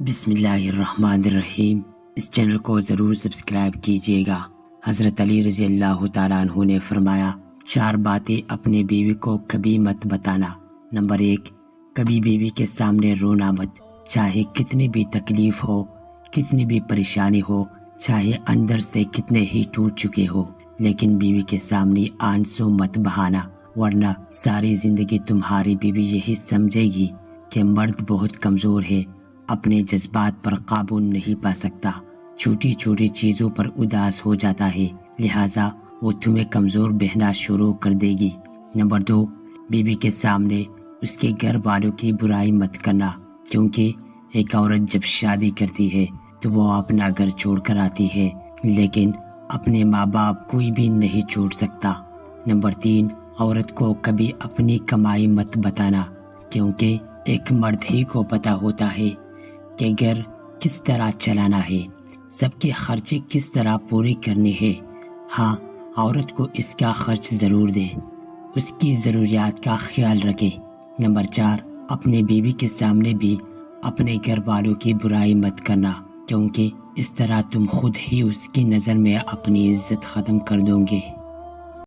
بسم اللہ الرحمن الرحیم۔ اس چینل کو ضرور سبسکرائب کیجیے گا۔ حضرت علی رضی اللہ تعالیٰ عنہ نے فرمایا، 4 باتیں اپنے بیوی کو کبھی مت بتانا۔ نمبر 1، کبھی بیوی کے سامنے رونا مت، چاہے کتنی بھی تکلیف ہو، کتنی بھی پریشانی ہو، چاہے اندر سے کتنے ہی ٹوٹ چکے ہو، لیکن بیوی کے سامنے آنسو مت بہانا، ورنہ ساری زندگی تمہاری بیوی یہی سمجھے گی کہ مرد بہت کمزور ہے، اپنے جذبات پر قابو نہیں پا سکتا، چھوٹی چھوٹی چیزوں پر اداس ہو جاتا ہے، لہٰذا وہ تمہیں کمزور بہنا شروع کر دے گی۔ نمبر 2، بیوی کے سامنے اس کے گھر والوں کی برائی مت کرنا، کیونکہ ایک عورت جب شادی کرتی ہے تو وہ اپنا گھر چھوڑ کر آتی ہے، لیکن اپنے ماں باپ کوئی بھی نہیں چھوڑ سکتا۔ نمبر 3، عورت کو کبھی اپنی کمائی مت بتانا، کیونکہ ایک مرد ہی کو پتہ ہوتا ہے کہ گھر کس طرح چلانا ہے، سب کے خرچے کس طرح پورے کرنے ہیں۔ ہاں، عورت کو اس کا خرچ ضرور دے، اس کی ضروریات کا خیال رکھے۔ نمبر 4، اپنے بیوی کے سامنے بھی اپنے گھر والوں کی برائی مت کرنا، کیونکہ اس طرح تم خود ہی اس کی نظر میں اپنی عزت ختم کر دو گے۔